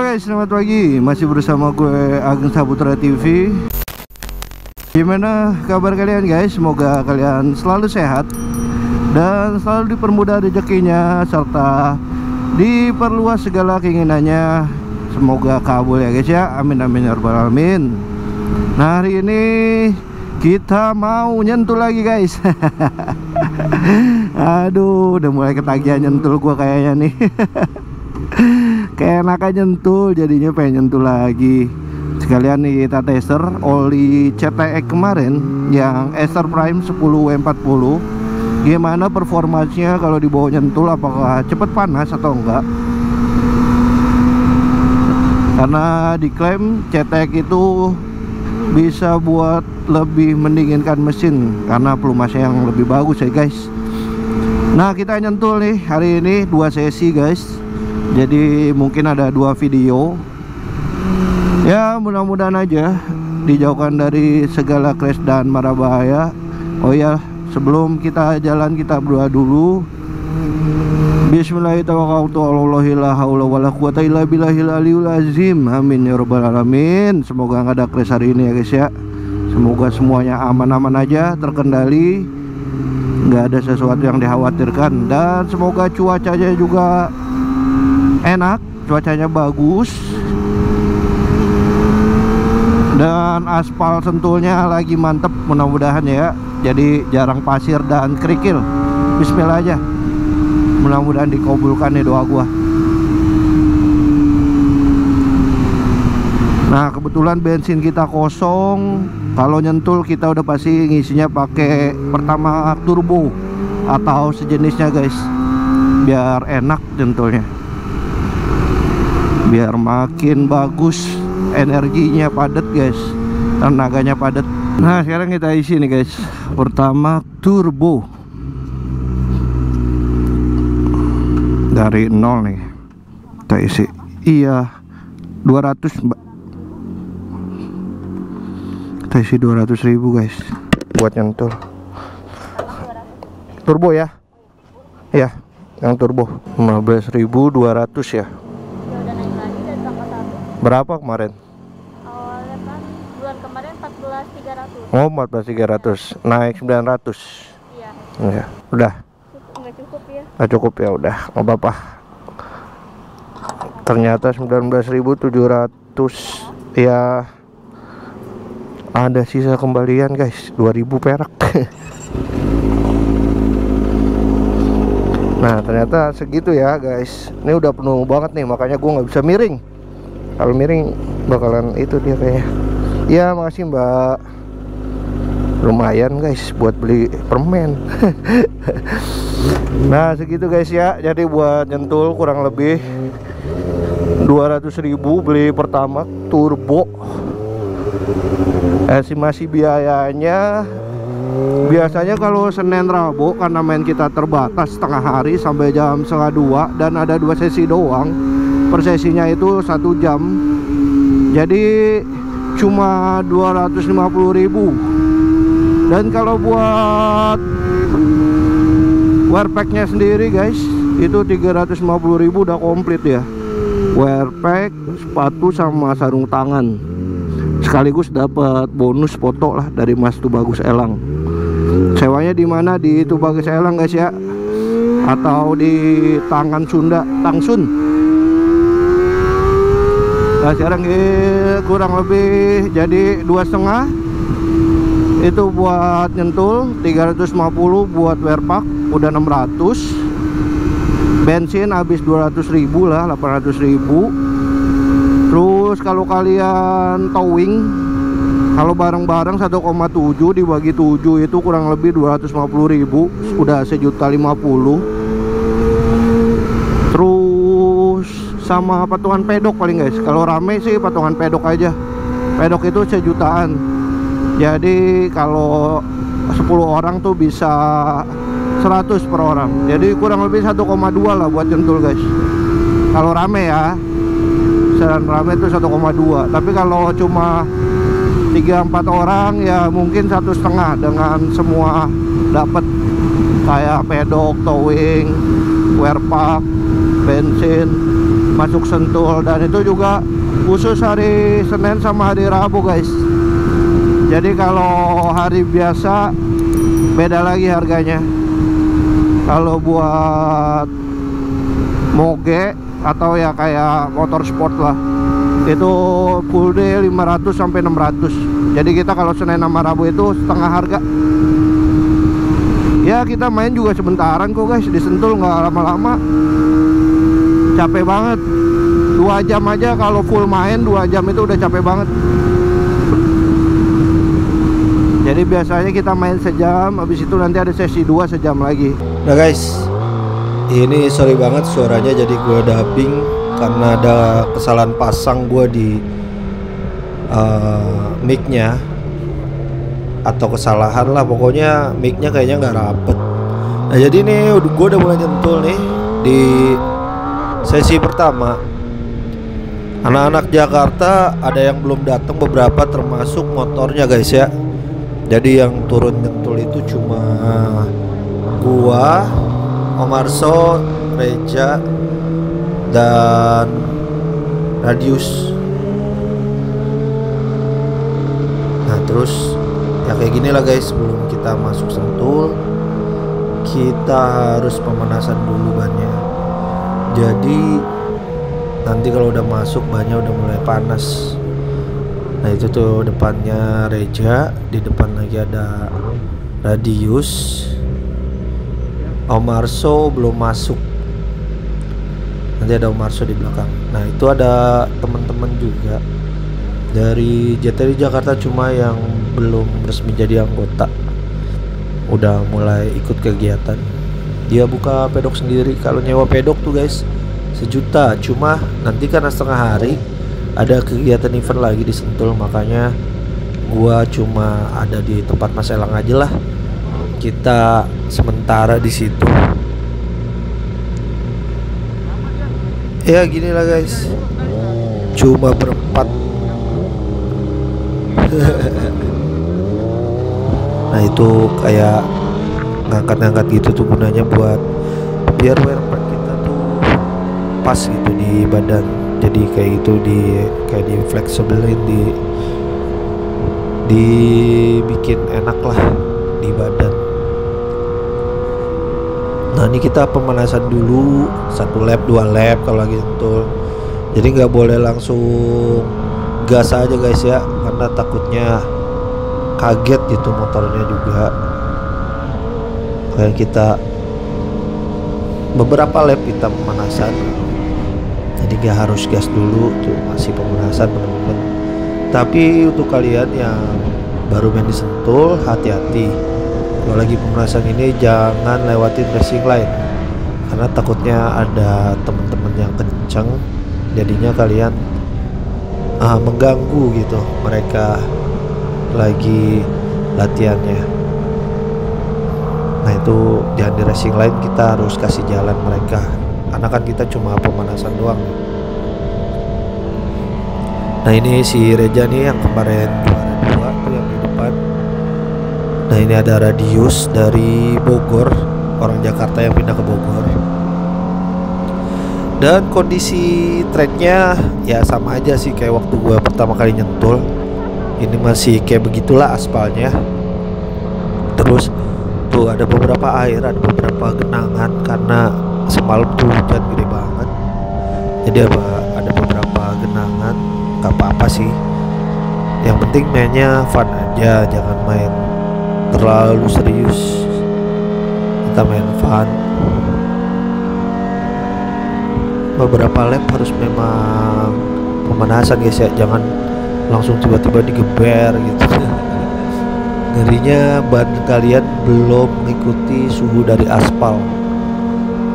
guys, selamat pagi. Masih bersama gue Ageng Saputra TV. Gimana kabar kalian guys? Semoga kalian selalu sehat dan selalu dipermudah rezekinya, serta diperluas segala keinginannya. Semoga kabul ya guys ya. Amin amin ya rabbal alamin. Nah, hari ini kita mau nyentul lagi guys. Aduh, udah mulai ketagihan nyentul gua kayaknya nih. Kayak enakan nyentul, jadinya pengen nyentul lagi. Sekalian nih kita tester oli CTX kemarin yang Acer Prime 10W40. Gimana performanya kalau dibawa nyentul, apakah cepet panas atau enggak? Karena diklaim CTX itu bisa buat lebih mendinginkan mesin karena pelumasnya yang lebih bagus ya guys. Nah, kita nyentul nih hari ini 2 sesi guys. Jadi mungkin ada 2 video. Ya, mudah-mudahan aja dijauhkan dari segala crash dan mara bahaya. Oh ya, sebelum kita jalan kita berdoa dulu. Bismillahirrahmanirrahim. Amin ya rabbal alamin. Semoga nggak ada crash hari ini ya guys ya. Semoga semuanya aman-aman aja, terkendali, nggak ada sesuatu yang dikhawatirkan. Dan semoga cuacanya juga enak, cuacanya bagus, dan aspal sentulnya lagi mantep mudah-mudahan ya. Jadi jarang pasir dan kerikil. Bismillah aja, mudah-mudahan dikabulkan nih doa gua. Nah, kebetulan bensin kita kosong. Kalau nyentul kita udah pasti ngisinya pakai pertama turbo atau sejenisnya guys, biar enak nyentulnya, biar makin bagus, energinya padat guys, tenaganya padat. Nah, sekarang kita isi nih guys. Pertama turbo dari 0 nih kita isi. Iya, 200 mbak. Kita isi 200.000 guys buat nyentul. Turbo ya? Iya, yang turbo 15.200 ya. Berapa kemarin? Awalnya kan bulan kemarin 14.300. Oh, 14.300, naik 900. Iya. Ya, udah. Nggak cukup ya? Nggak cukup ya, udah, nggak apa-apa. Ternyata 19.700 ya. Ada sisa kembalian guys, 2.000 perak. Nah, ternyata segitu ya guys. Ini udah penuh banget nih, makanya gue nggak bisa miring. Kalau miring bakalan itu dia kayaknya. Ya, makasih mbak. Lumayan guys buat beli permen. Nah, segitu guys ya. Jadi buat nyentul kurang lebih 200.000 beli pertama turbo. Estimasi biayanya biasanya kalau Senin Rabu, karena main kita terbatas setengah hari sampai jam 1:30 dan ada 2 sesi doang. Per sesinya itu 1 jam. Jadi cuma 250.000. Dan kalau buat wear packnya sendiri guys, itu 350.000 udah komplit ya. Wear pack, sepatu sama sarung tangan. Sekaligus dapat bonus foto lah dari Mas Tubagus Elang. Sewanya di mana? Di Tubagus Elang guys ya, atau di Tangan Sunda, Tangsun. Nah, sekarang kurang lebih jadi 2,5. Itu buat nyentul, 350 buat wear pack, udah 600. Bensin habis 200.000 lah, 800.000. Terus kalau kalian towing, kalau bareng-bareng 1,7 dibagi 7 itu kurang lebih 250.000, udah 1.050.000. Terus sama patungan pedok paling guys. Kalau rame sih patungan pedok aja. Pedok itu 1 jutaan. Jadi kalau 10 orang tuh bisa 100 per orang. Jadi kurang lebih 1,2 lah buat nyentul guys. Kalau rame ya. Saran rame itu 1,2. Tapi kalau cuma 3-4 orang ya mungkin 1,5 dengan semua dapat, kayak pedok, towing, wear pack, bensin, masuk Sentul. Dan itu juga khusus hari Senin sama hari Rabu guys. Jadi kalau hari biasa beda lagi harganya. Kalau buat moge atau ya kayak motor sport lah, itu full day 500 sampai 600. Jadi kita kalau Senin sama Rabu itu setengah harga. Ya kita main juga sebentaran kok guys, di Sentul nggak lama-lama. Capek banget. 2 jam aja kalau full main, 2 jam itu udah capek banget. Jadi biasanya kita main sejam, habis itu nanti ada sesi 2 sejam lagi. Nah guys, ini sorry banget suaranya jadi gue dubbing karena ada kesalahan pasang gue di mic-nya, atau kesalahan lah, pokoknya mic-nya kayaknya nggak rapet. Nah jadi nih gue udah mulai nyentul nih di sesi pertama. Anak-anak Jakarta ada yang belum datang beberapa, termasuk motornya guys ya. Jadi yang turun nyentul itu cuma gua, Omarso, Reja, dan Radius. Nah terus ya kayak gini lah guys, sebelum kita masuk Sentul kita harus pemanasan dulu bannya. Jadi nanti kalau udah masuk bannya udah mulai panas. Nah itu tuh depannya Reja, di depan lagi ada Radius. Omarso belum masuk, nanti ada Omarso di belakang. Nah itu ada teman-teman juga dari JTI Jakarta, cuma yang belum resmi jadi anggota, udah mulai ikut kegiatan. Dia buka pedok sendiri. Kalau nyewa pedok tuh guys 1 juta, cuma nanti karena setengah hari ada kegiatan event lagi di Sentul, makanya gua cuma ada di tempat Mas Elang aja lah. Kita sementara di situ. Ya gini lah guys, cuma berempat. Nah itu kayak ngangkat-ngangkat gitu tuh gunanya buat biar wear pack kita tuh pas gitu di badan. Jadi kayak gitu kayak di fleksibelin, dibikin enak lah di badan. Nah ini kita pemanasan dulu 1 lap 2 lap kalau lagi sentul. Jadi nggak boleh langsung gas aja guys ya, karena takutnya kaget gitu motornya juga. Kayak kita beberapa lap kita pemanasan, jadi gak harus gas dulu tuh, masih pemanasan teman-teman. Tapi untuk kalian yang baru main di Sentul, hati-hati kalau lagi pemanasan ini, jangan lewatin racing line karena takutnya ada teman-teman yang kenceng, jadinya kalian mengganggu gitu mereka lagi latihannya. Nah itu jangan di racing line, kita harus kasih jalan mereka karena kan kita cuma pemanasan doang. Nah ini si Reja nih yang kemarin juara 2 tuh yang di depan. Nah ini ada Radius dari Bogor, orang Jakarta yang pindah ke Bogor. Dan kondisi tracknya ya sama aja sih kayak waktu gua pertama kali nyentul. Ini masih kayak begitulah aspalnya. Terus tuh ada beberapa air, ada beberapa genangan karena semalam tuh hujan gede banget. Jadi ada beberapa genangan, gak apa-apa sih. Yang penting mainnya fun aja, jangan main terlalu serius. Kita main fun. Beberapa lap harus memang pemanasan guys ya, jangan langsung tiba-tiba digeber gitu. Ngerinya ban kalian belum mengikuti suhu dari aspal,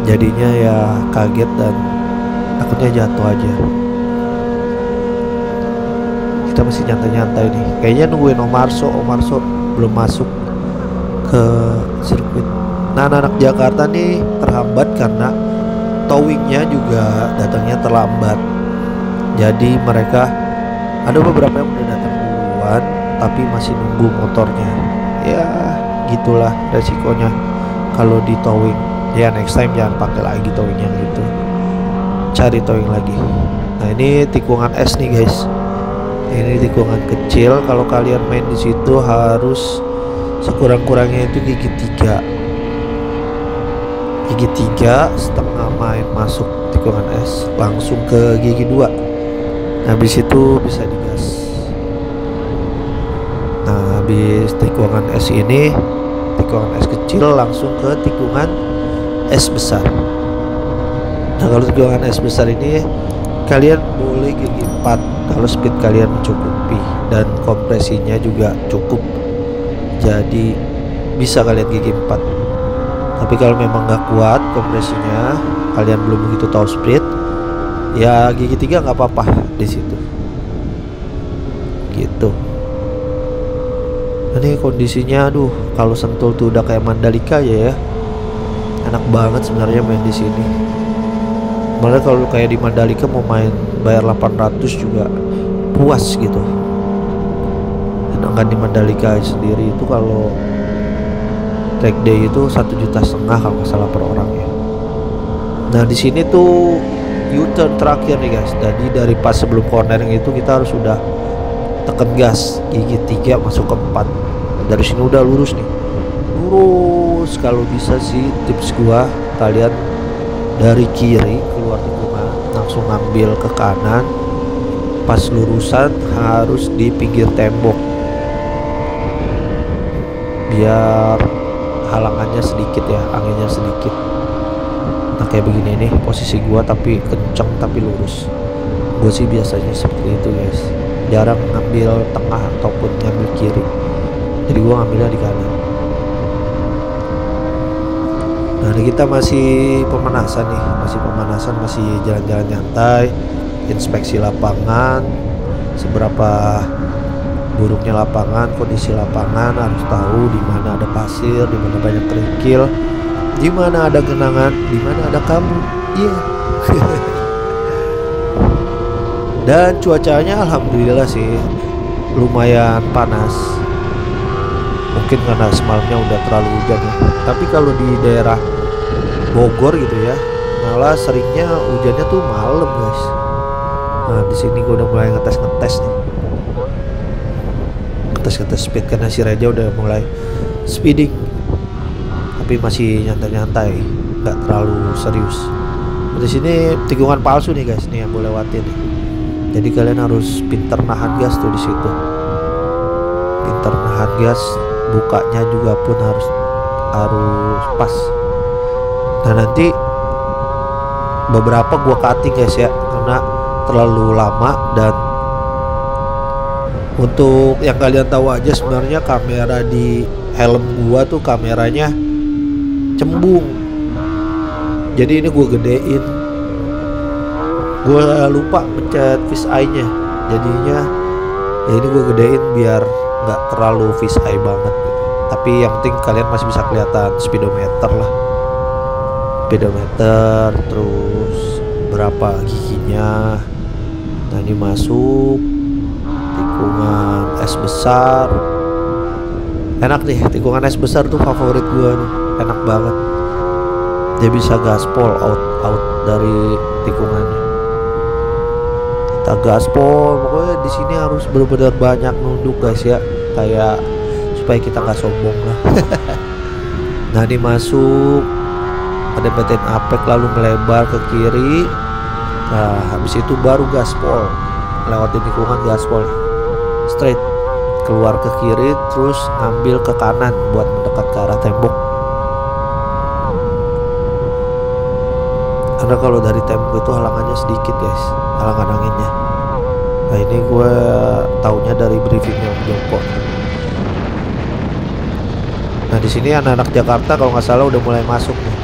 jadinya ya kaget dan takutnya jatuh aja. Kita masih nyantai-nyantai nih, kayaknya nungguin Omarso belum masuk ke sirkuit. Nah anak Jakarta nih terhambat karena towingnya juga datangnya terlambat. Jadi mereka ada beberapa yang udah datang duluan tapi masih nunggu motornya. Ya gitulah resikonya kalau di towing. Ya next time jangan pakai lagi towing yang gitu. cari towing lagi. Nah ini tikungan es nih guys, ini tikungan kecil. Kalau kalian main di situ harus sekurang-kurangnya itu gigi 3 setengah main masuk tikungan es langsung ke gigi 2. Habis itu bisa digas. Nah habis tikungan es ini, tikungan es kecil langsung ke tikungan es besar. Nah kalau tikungan es besar ini kalian boleh gigi 4 kalau speed kalian mencukupi dan kompresinya juga cukup, jadi bisa kalian gigi 4. Tapi kalau memang nggak kuat kompresinya, kalian belum begitu tahu speed, ya gigi 3 nggak apa-apa di situ. Gitu. Ini kondisinya, aduh, kalau Sentul tuh udah kayak Mandalika ya. Enak banget sebenarnya main di sini. Malah kalau kayak di Mandalika mau main bayar 800 juga puas gitu. Sedangkan di Mandalika sendiri itu kalau track day itu 1,5 juta kalau nggak salah per orang ya. Nah di sini tuh U-turn terakhir nih guys. Jadi dari pas sebelum cornering itu kita harus udah tekan gas gigi 3 masuk ke 4. Dari sini udah lurus nih, lurus. Kalau bisa sih tips gua, kalian dari kiri keluar tikungan langsung ngambil ke kanan. Pas lurusan harus di pinggir tembok biar halangannya sedikit ya, anginnya sedikit. Nah kayak begini nih posisi gua, tapi kenceng tapi lurus. Gue sih biasanya seperti itu guys, jarang ngambil tengah ataupun ngambil kiri, jadi gua ngambilnya di kanan. Nah ini kita masih pemanasan nih, masih jalan-jalan nyantai, inspeksi lapangan, seberapa buruknya lapangan, kondisi lapangan, harus tahu di mana ada pasir, di mana banyak kerikil, di mana ada genangan, di mana ada kamu. Iya. Dan cuacanya alhamdulillah sih lumayan panas. Mungkin karena semalamnya udah terlalu hujan ya. Tapi kalau di daerah Bogor gitu ya, malah seringnya hujannya tuh malam guys. Nah di sini gue udah mulai ngetes nih. Ngetes speed karena si Reja udah mulai speeding, tapi masih nyantai-nyantai, nggak terlalu serius. Di sini tikungan palsu nih guys, nih yang gue lewatin nih. Jadi kalian harus pinter nahan gas tuh di situ. Pinter nahan gas, bukanya juga pun harus pas. Nah nanti beberapa gua cutting guys ya, karena terlalu lama. Dan untuk yang kalian tahu aja, sebenarnya kamera di helm gua tuh kameranya cembung. Jadi ini gua gedein, gua lupa pencet fisheye nya, jadinya ya ini gua gedein biar nggak terlalu fisheye banget gitu. Tapi yang penting kalian masih bisa kelihatan speedometer lah, speedometer, terus berapa giginya. Nah ini masuk tikungan es besar, enak nih. Tikungan es besar tuh favorit gua nih, enak banget. Dia bisa gaspol out dari tikungannya. Kita gaspol, pokoknya di sini harus benar-benar banyak nunduk guys ya, kayak supaya kita nggak sombong lah. Nah ini masuk, ada petin apek lalu melebar ke kiri. Nah habis itu baru gaspol, lewatin tikungan gaspol straight keluar ke kiri, terus ngambil ke kanan buat mendekat ke arah tembok. Karena kalau dari tembok itu halangannya sedikit guys, halangan anginnya. Nah ini gue taunya dari briefingnya Om Joko. Nah di sini anak-anak Jakarta kalau nggak salah udah mulai masuk nih.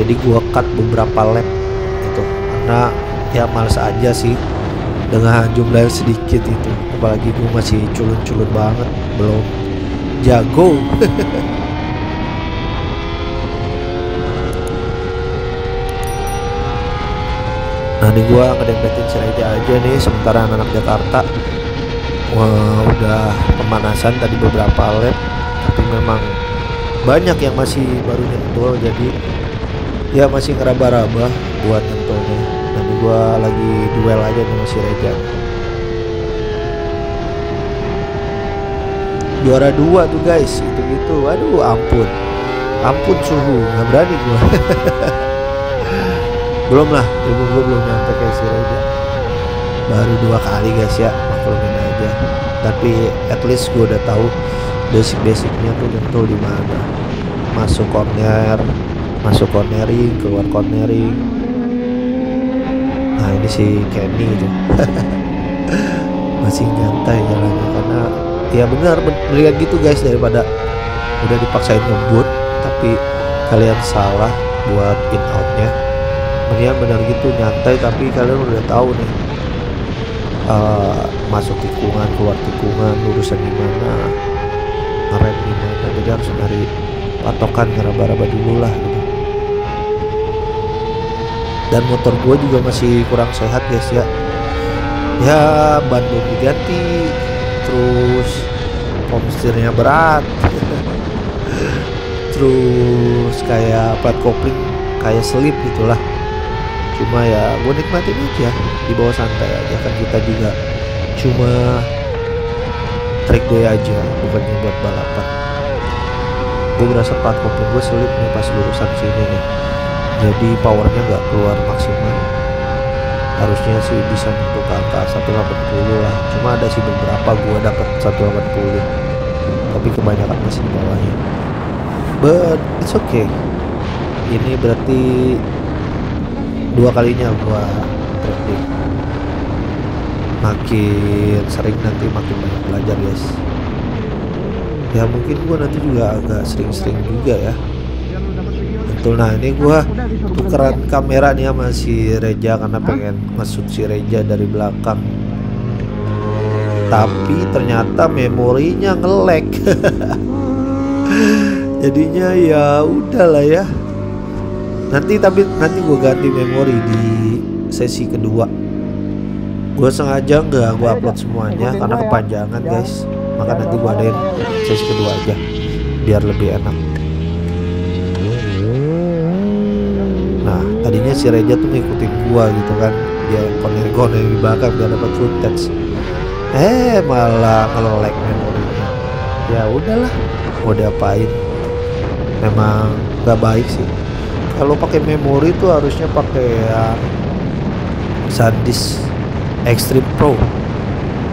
Jadi gue cut beberapa lap gitu, karena ya males aja sih dengan jumlah yang sedikit itu. Apalagi gue masih culun-culun banget, belum jago. Nah ini gue ngedempetin si Reja aja nih, sementara anak-anak Jakarta udah pemanasan tadi beberapa lap. Tapi memang banyak yang masih baru nyentul, jadi ya masih ngeraba-raba buat nyentuhnya. Dan ini gue lagi duel aja sama si Reja. Juara 2 tuh guys, gitu. Aduh ampun suhu, nggak berani gue. Belum lah, ilmu gue belum nyampe kayak si Reja. Baru 2 kali guys ya, maklumin aja. Tapi at least gue udah tahu basic-basicnya tuh tentu di mana. Masuk cornering, keluar cornering. Nah ini si Kenny tuh masih nyantai jalannya, karena ya benar melihat gitu guys, daripada udah dipaksain ngebut tapi kalian salah buat in outnya, mendingan benar gitu nyantai tapi kalian udah tahu nih masuk tikungan, keluar tikungan, lurusan gimana, ngerem gimana. Jadi harus nyari patokan, ngeraba-raba dulu lah gitu. Dan motor gue juga masih kurang sehat guys ya. Ya ban belum diganti, terus pom setirnya berat, terus kayak plat kopling kayak selip gitulah. Cuma ya gue nikmatin aja, dibawa santai aja, kan kita juga cuma track day aja, bukannya buat balapan. Gue berasa plat kopling gue selip nih pas lurusan sini nih, jadi powernya nggak keluar maksimal. Harusnya sih bisa untuk ke angka 180 lah, cuma ada sih beberapa gue dapat 180, tapi kebanyakan masih di bawahnya. But it's okay. Ini berarti 2 kalinya gue track day. Makin sering nanti makin banyak belajar guys. Ya mungkin gue nanti juga agak sering-sering juga ya. Betul. Nah ini gue tukeran kamera nih sama si Reja karena pengen nge-shoot si Reja dari belakang, tapi ternyata memorinya nge-lag. Jadinya ya udahlah ya, nanti gue ganti memori di sesi kedua. Gue sengaja nggak gue upload semuanya karena kepanjangan guys, maka nanti gue adain sesi kedua aja biar lebih enak. Nah tadinya si Reja tuh ngikutin gua gitu kan, dia konek-konek di belakang biar dapat footage, malah nge-lag memorinya. Ya udahlah, mau diapain, memang gak baik sih. Kalau pakai memori tuh harusnya pakai yang SanDisk Extreme Pro,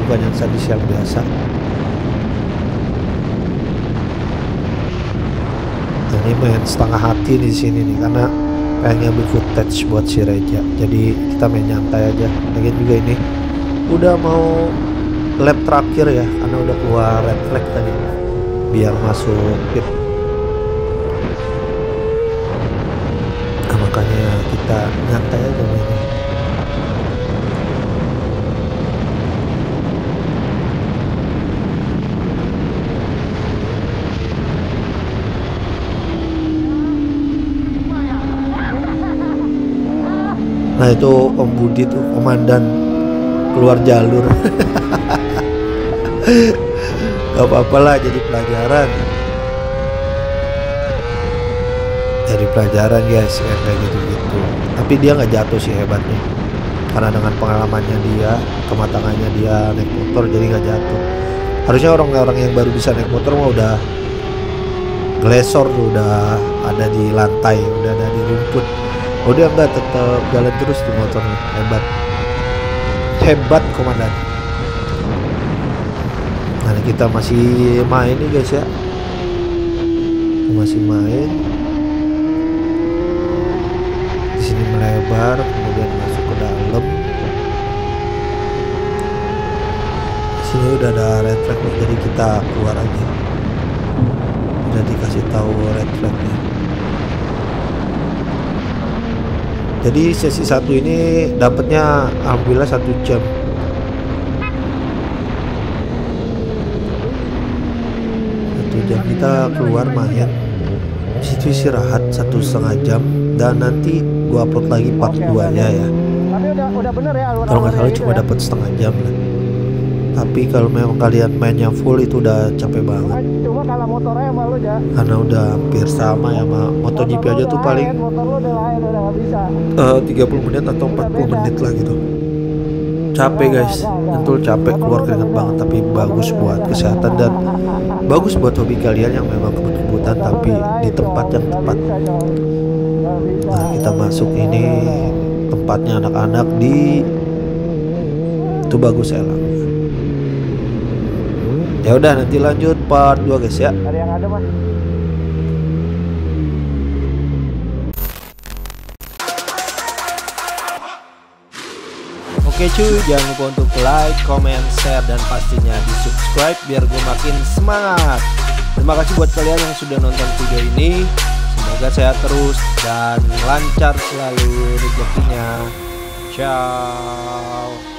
bukan yang SanDisk yang biasa. Ini main setengah hati di sini nih karena pengen ngambil footage buat si Reja, jadi kita main nyantai aja. Lagian juga ini udah mau lap terakhir ya, karena udah keluar red flag tadi biar masuk pit. Nah, makanya kita nyantai aja mainnya. Nah itu Om Budi tuh komandan keluar jalur. Gak apa-apa lah, jadi pelajaran. Jadi pelajaran guys ya, kayak gitu-gitu. Tapi dia nggak jatuh sih hebatnya, karena dengan pengalamannya dia, kematangannya dia naik motor, jadi nggak jatuh. Harusnya orang-orang yang baru bisa naik motor mah udah glesor tuh, udah ada di lantai, udah ada di rumput. Oh dia enggak, tetap jalan terus di motornya. Hebat komandan. Nah kita masih main nih guys ya, masih main. Di sini melebar, kemudian masuk ke dalam. Di sini udah ada red flag, jadi kita keluar aja. Udah dikasih tahu red flagnya. Jadi sesi 1 ini dapatnya alhamdulillah 1 jam. Kita keluar main, situ istirahat 1,5 jam, dan nanti gua upload lagi part 2 nya ya. Kalau nggak salah cuma dapat setengah jam lah. Tapi kalau memang kalian mainnya full itu udah capek banget. kalau motornya sama lu ya. Karena udah hampir sama ya sama MotoGP aja tuh paling motor lu udah lain, udah gak bisa. 30 menit atau 40 menit lah gitu. Capek guys, tentu capek, keluar keringat banget, tapi bagus buat kesehatan dan bagus buat hobi kalian yang memang kebut-kebutan tapi di tempat yang tepat. Nah, kita masuk ini tempatnya anak-anak di Tubagus Elang. Ya udah, nanti lanjut part 2 guys ya. Ada yang ada mas. Oke cuy, jangan lupa untuk like, comment, share, dan pastinya di subscribe biar gue makin semangat. Terima kasih buat kalian yang sudah nonton video ini. Semoga sehat terus dan lancar selalu rezekinya. Ciao.